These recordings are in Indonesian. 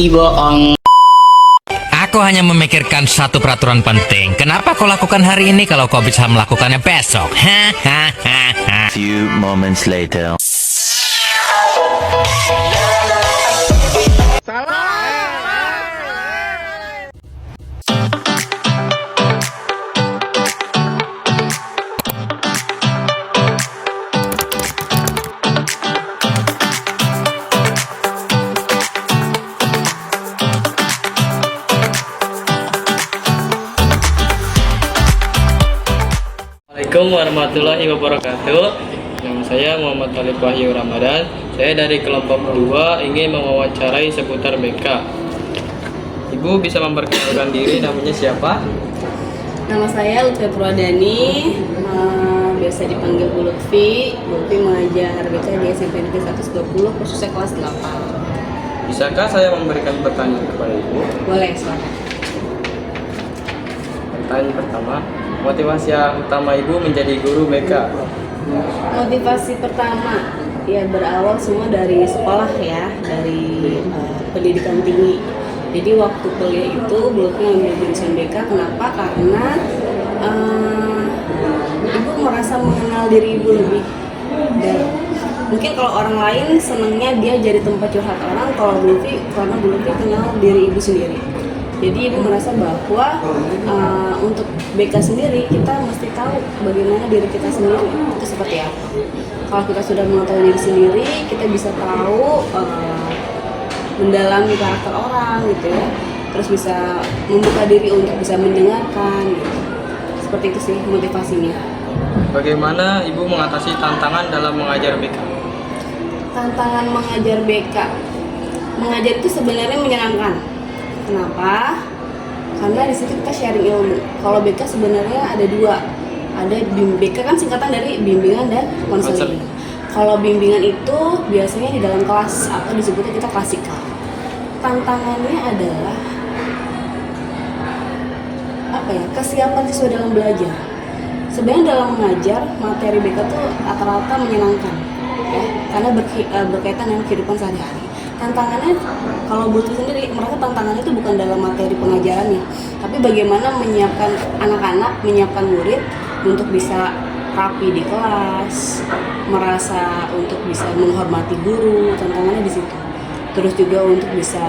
bohong. Aku hanya memikirkan satu peraturan penting. Kenapa kau lakukan hari ini kalau kau bisa melakukannya besok? Few moments later. Assalamualaikum warahmatullahi wabarakatuh. Nama saya Muhammad Talib Wahyu Ramadan. Saya dari kelompok 2 ingin mewawancarai seputar BK. Ibu bisa memperkenalkan diri, namanya siapa? Nama saya Lutfi Purwadani, biasa dipanggil Bu Lutfi. Lutfi mengajar BK di SMP Negeri 120, khususnya kelas 8. Bisakah saya memberikan pertanyaan kepada Ibu? Boleh, silakan. Pertanyaan pertama, motivasi utama Ibu menjadi guru BK? Motivasi pertama, ya berawal semua dari sekolah ya, dari pendidikan tinggi. Jadi waktu kuliah itu Lutfi ngambil jurusan BK, kenapa? Karena Ibu merasa mengenal diri Ibu lebih. Dan mungkin kalau orang lain senangnya dia jadi tempat curhat orang, kalau Lutfi karena Lutfi kenal diri Ibu sendiri. Jadi Ibu merasa bahwa untuk BK sendiri kita mesti tahu bagaimana diri kita sendiri itu seperti apa. Kalau kita sudah mengetahui diri sendiri, kita bisa tahu mendalami karakter orang gitu ya. Terus bisa membuka diri untuk bisa mendengarkan gitu. Seperti itu sih motivasinya. Bagaimana Ibu mengatasi tantangan dalam mengajar BK? Tantangan mengajar BK, mengajar itu sebenarnya menyenangkan. Kenapa? Karena di situ kita sharing ilmu. Kalau BK sebenarnya ada dua. Ada BK kan singkatan dari bimbingan dan konseling. Kalau bimbingan itu biasanya di dalam kelas atau disebutnya kita klasikal. Tantangannya adalah kesiapan siswa dalam belajar. Sebenarnya dalam mengajar materi BK itu rata-rata menyenangkan, ya, karena berkaitan dengan kehidupan sehari-hari. Tantangannya kalau buat sendiri, mereka tantangannya itu bukan dalam materi pengajarannya, tapi bagaimana menyiapkan anak-anak, menyiapkan murid untuk bisa rapi di kelas, merasa untuk bisa menghormati guru, tantangannya di situ. Terus juga untuk bisa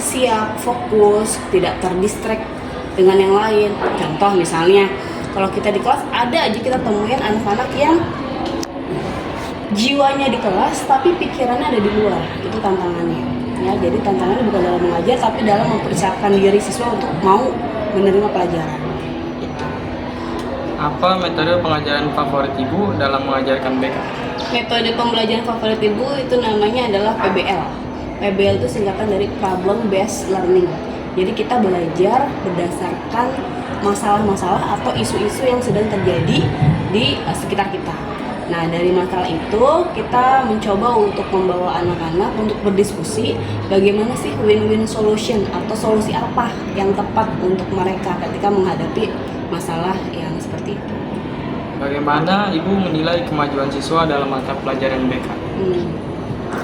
siap, fokus, tidak terdistract dengan yang lain. Contoh misalnya, kalau kita di kelas ada aja kita temuin anak-anak yang jiwanya di kelas tapi pikirannya ada di luar. Itu tantangannya ya. Jadi tantangannya bukan dalam mengajar tapi dalam mempersiapkan diri siswa untuk mau menerima pelajaran. Apa metode pengajaran favorit Ibu dalam mengajarkan BK? Metode pembelajaran favorit Ibu itu namanya adalah PBL. PBL itu singkatan dari Problem Based Learning. Jadi kita belajar berdasarkan masalah-masalah atau isu-isu yang sedang terjadi di sekitar kita. Nah, dari masalah itu kita mencoba untuk membawa anak-anak untuk berdiskusi bagaimana sih win-win solution atau solusi apa yang tepat untuk mereka ketika menghadapi masalah yang seperti itu. Bagaimana Ibu menilai kemajuan siswa dalam mata pelajaran BK?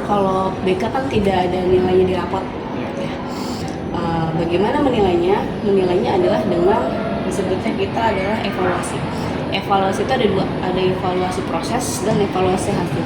Kalau BK kan tidak ada nilainya di rapot. Ya. Bagaimana menilainya? Menilainya adalah dengan disebutnya kita adalah evaluasi. Evaluasi itu ada dua, ada evaluasi proses dan evaluasi hasil.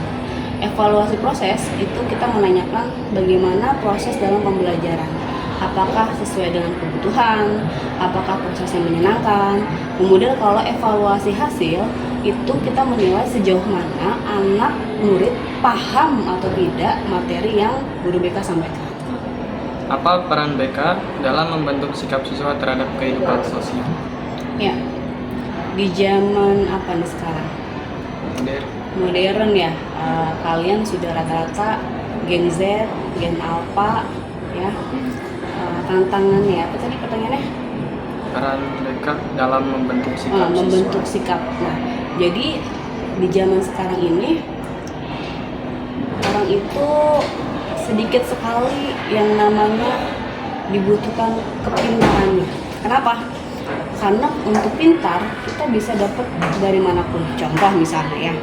Evaluasi proses itu kita menanyakan bagaimana proses dalam pembelajaran. Apakah sesuai dengan kebutuhan, apakah prosesnya menyenangkan. Kemudian kalau evaluasi hasil itu kita menilai sejauh mana anak murid paham atau tidak materi yang guru BK sampaikan. Apa peran BK dalam membentuk sikap siswa terhadap kehidupan sosial? Ya, di zaman apa nih sekarang? Modern ya. Kalian sudah rata-rata Gen Z, Gen Alpha, ya. Tantangannya apa tadi pertanyaannya? Peran BK dalam membentuk sikap membentuk siswa. sikap. Nah, jadi di zaman sekarang ini orang itu sedikit sekali yang namanya dibutuhkan kepintarannya. Kenapa? Karena untuk pintar kita bisa dapat dari manapun. Contoh misalnya ya,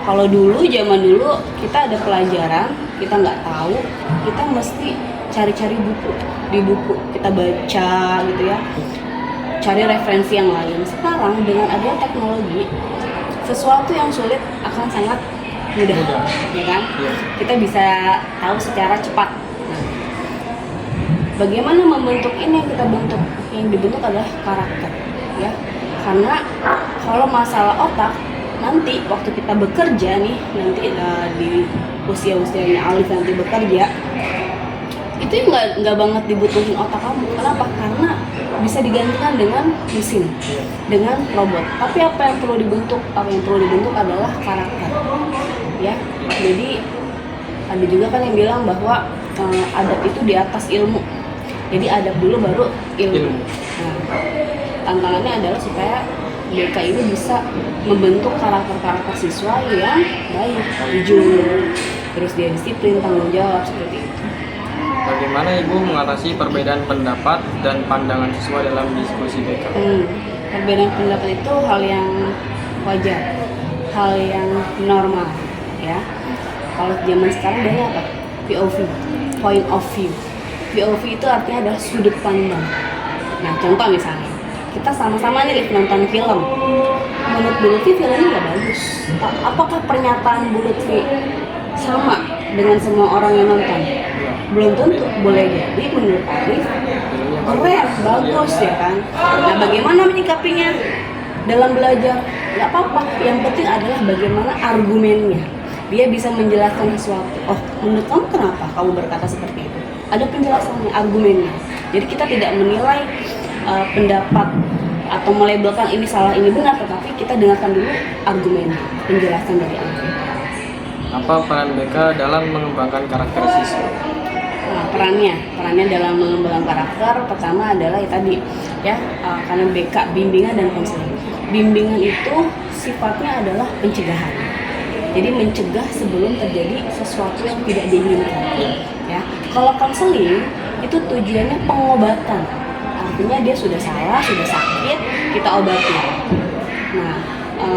Kalau dulu, zaman dulu kita ada pelajaran, kita nggak tahu, kita mesti cari-cari buku, di buku kita baca gitu ya, cari referensi yang lain. Sekarang dengan adanya teknologi, sesuatu yang sulit akan sangat mudah. Ya kan? Iya. Kita bisa tahu secara cepat. Nah, bagaimana membentuk ini yang kita bentuk? Yang dibentuk adalah karakter, ya. Karena kalau masalah otak, nanti waktu kita bekerja nih, nanti di usia-usianya Alif nanti bekerja, itu nggak banget dibutuhin otak kamu. Kenapa? Karena bisa digantikan dengan mesin, dengan robot. Tapi apa yang perlu dibentuk? Apa yang perlu dibentuk adalah karakter, ya. Jadi ada juga kan yang bilang bahwa adab itu di atas ilmu. Jadi adab dulu baru ilmu. Nah, tantangannya adalah supaya BK ini bisa membentuk karakter-karakter siswa yang baik, jujur, terus dia disiplin, tanggung jawab, seperti itu. Bagaimana Ibu mengatasi perbedaan pendapat dan pandangan siswa dalam diskusi BK? Perbedaan pendapat itu hal yang wajar, hal yang normal, ya. Kalau zaman sekarang banyak apa? POV, point of view. POV itu artinya adalah sudut pandang. Nah, contoh misalnya, kita sama-sama nih nonton film. Menurut Bu Lutfi filmnya nggak bagus. Apakah pernyataan Bu Lutfi sama dengan semua orang yang nonton? Belum tentu. Boleh jadi menurut Arif keren, bagus ya kan. Nah, bagaimana menyikapinya dalam belajar? Nggak apa-apa. Yang penting adalah bagaimana argumennya. Dia bisa menjelaskan sesuatu. Oh, menurut kamu kenapa kamu berkata seperti itu? Ada penjelasannya, argumennya. Jadi kita tidak menilai pendapat atau melabelkan ini salah ini benar, tetapi kita dengarkan dulu argumennya, penjelasan dari Arif. Apa peran BK dalam mengembangkan karakter siswa? Nah, perannya dalam mengembangkan karakter pertama adalah ya tadi ya, karena BK bimbingan dan konseling. Bimbingan itu sifatnya adalah pencegahan. Jadi mencegah sebelum terjadi sesuatu yang tidak diinginkan. Ya, kalau konseling itu tujuannya pengobatan. Artinya dia sudah salah, sudah sakit, kita obati. Nah,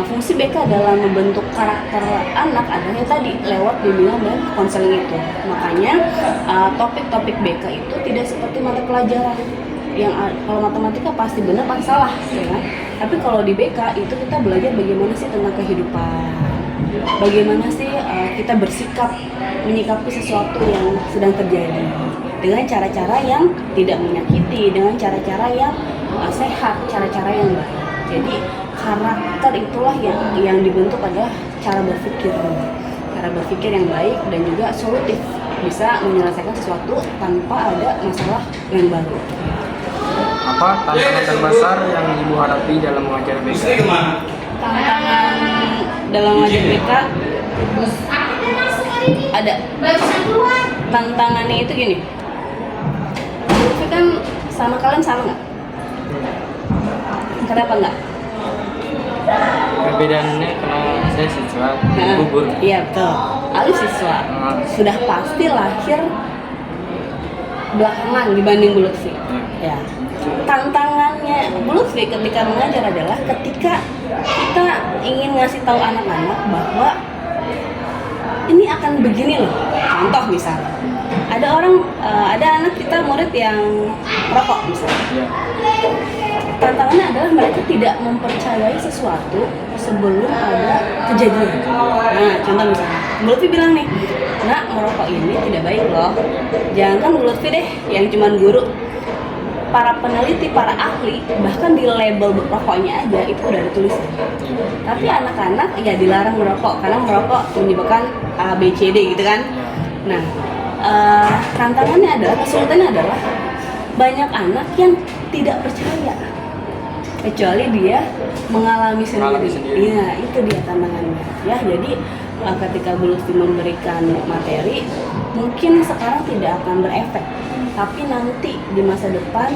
fungsi BK dalam membentuk karakter anak adalah tadi lewat bimbingan dan konseling itu. Makanya topik-topik BK itu tidak seperti mata pelajaran yang kalau matematika pasti benar pasti salah, ya kan? Tapi kalau di BK itu kita belajar bagaimana sih tentang kehidupan, bagaimana sih kita bersikap menyikapi sesuatu yang sedang terjadi dengan cara-cara yang tidak menyakiti, dengan cara-cara yang sehat, cara-cara yang baik. Jadi karakter itulah yang dibentuk adalah cara berpikir yang baik dan juga solutif, bisa menyelesaikan sesuatu tanpa ada masalah yang baru. Apa tantangan terbesar yang Ibu hadapi dalam mengajar BK? Tantangan dalam mengajar BK ada. Tantangannya itu gini, itu kan sama kalian sama nggak? Kenapa nggak? Perbedaannya karena saya siswa, Ibu guru. Iya betul. Alif siswa sudah pasti lahir belakangan dibanding Bu Lutfi. Ya. Tantangannya Bu Lutfi ketika mengajar adalah ketika kita ingin ngasih tahu anak-anak bahwa ini akan begini loh. Contoh misalnya, ada anak kita murid yang merokok misalnya. Tantangannya adalah mereka tidak mempercayai sesuatu sebelum ada kejadian. Nah, contoh misalnya, Bu Lutfi bilang nih, nak, merokok ini tidak baik loh. Jangan Bu Lutfi deh yang cuman guru. Para peneliti, para ahli, bahkan di label rokoknya aja itu udah ditulis. Tapi anak-anak ya dilarang merokok karena merokok menyebabkan A, B, C, D gitu kan. Nah, tantangannya adalah, kesulitannya adalah banyak anak yang tidak percaya kecuali dia mengalami sendiri. Iya, itu dia tantangannya. Ya, jadi ketika Bu Lutfi memberikan materi, mungkin sekarang tidak akan berefek, tapi nanti di masa depan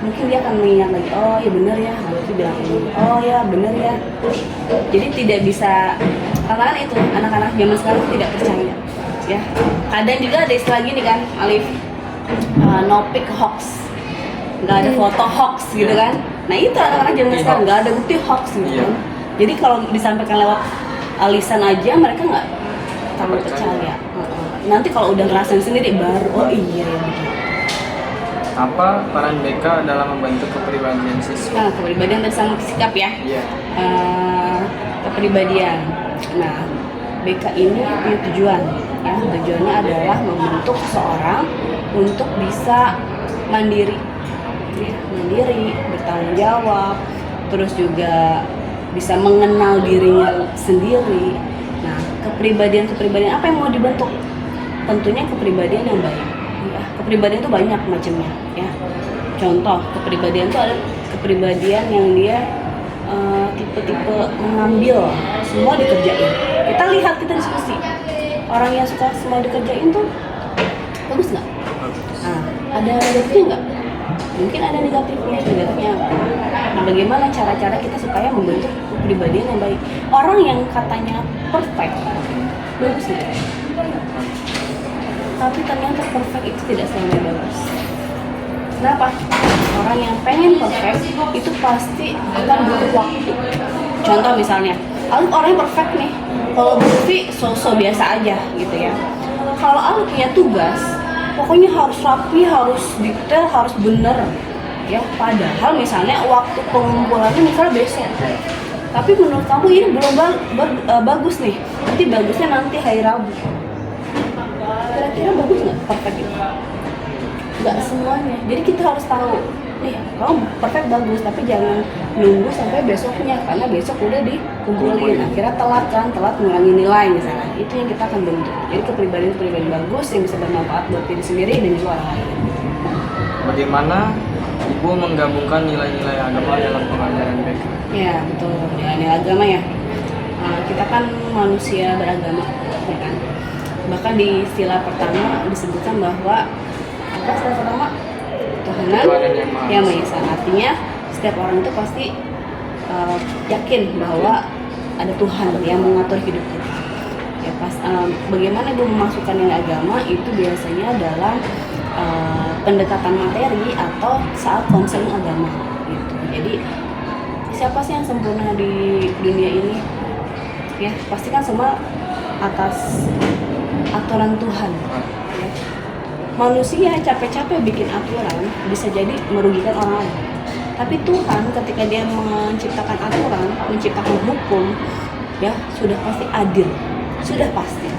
mungkin dia akan mengingat lagi, oh ya benar ya, Bu Lutfi bilang ini, oh ya benar ya. Jadi tidak bisa, tantangan itu anak-anak zaman sekarang tidak percaya. Ya, kadang juga ada istilah gini kan, Alif, no pic hoax, nggak ada foto hoax gitu kan. Nah itu anak-anak zaman sekarang nggak ada bukti hoax gitu kan. Jadi kalau disampaikan lewat lisan aja mereka nggak terlalu percaya. Nanti kalau udah ngerasain sendiri baru oh iya ya begitu. Apa peran BK dalam membentuk kepribadian siswa? Nah, kepribadian dan sama sikap ya. Iya. Kepribadian. Nah, BK ini punya tujuan ya. Tujuannya adalah membentuk seseorang untuk bisa mandiri, ya, mandiri, bertanggung jawab, terus juga bisa mengenal dirinya sendiri. Nah, kepribadian apa yang mau dibentuk? Tentunya kepribadian yang baik. Ya, kepribadian itu banyak macamnya. Ya, contoh kepribadian itu ada kepribadian yang dia tipe-tipe mengambil semua dikerjain. Kita lihat, kita diskusi. Orang yang suka semua dikerjain tuh bagus nggak? Nah, ada negatifnya nggak? Mungkin ada negatifnya. Nah, bagaimana cara-cara kita supaya membentuk kepribadian yang baik? Orang yang katanya perfect, bagus nggak? Tapi ternyata perfect itu tidak selalu bagus. Kenapa? Orang yang pengen perfect itu pasti akan butuh waktu. Contoh misalnya, Alif orangnya perfect nih. Kalau Lutfi so-so biasa aja gitu ya. Kalau Alif punya tugas, pokoknya harus rapi, harus detail, harus bener. Ya, padahal misalnya waktu pengumpulannya misalnya besok. Tapi menurut kamu ini belum bagus nih. Nanti bagusnya nanti hari Rabu. Kira-kira bagus nggak perfect itu? Nggak semuanya. Jadi kita harus tahu, nih kamu perfect bagus, tapi jangan nunggu sampai besoknya karena besok udah dikumpulin. Akhirnya telat mengurangi nilai misalnya. Itu yang kita akan bentuk. Jadi kepribadian bagus yang bisa bermanfaat buat diri sendiri dan juga orang lain. Bagaimana Ibu menggabungkan nilai-nilai agama dalam pengajaran BK? Ya betul, nilai agama ya. Kita kan manusia beragama, ya kan? Bahkan di sila pertama disebutkan bahwa apa sila pertama? Tuhanan yang Maha Esa. Artinya setiap orang itu pasti yakin bahwa ada Tuhan yang mengatur hidup kita. Ya bagaimana gue memasukkan nilai agama itu biasanya dalam pendekatan materi atau saat konseling agama gitu. Jadi siapa sih yang sempurna di dunia ini? Ya pasti kan semua atas aturan Tuhan. Ya. Manusia capek-capek bikin aturan bisa jadi merugikan orang lain. Tapi Tuhan ketika dia menciptakan aturan, menciptakan hukum, ya sudah pasti adil, sudah pasti.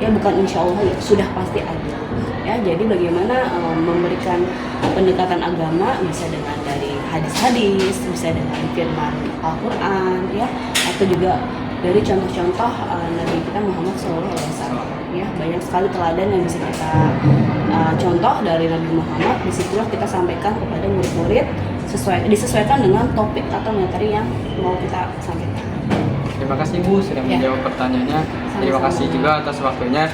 Ya bukan insya Allah ya, sudah pasti adil. Ya jadi bagaimana memberikan pendekatan agama bisa dengan dari hadis-hadis, bisa dengan firman Al-Quran, ya atau juga dari contoh-contoh Nabi kita Muhammad SAW. Ya banyak sekali teladan yang bisa kita contoh dari Nabi Muhammad. Disitulah kita sampaikan kepada murid-murid disesuaikan dengan topik atau materi yang mau kita sampaikan. Terima kasih Bu sudah menjawab pertanyaannya. Terima kasih juga atas waktunya.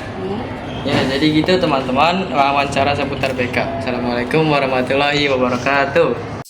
Ya, jadi gitu teman-teman wawancara seputar BK. Assalamualaikum warahmatullahi wabarakatuh.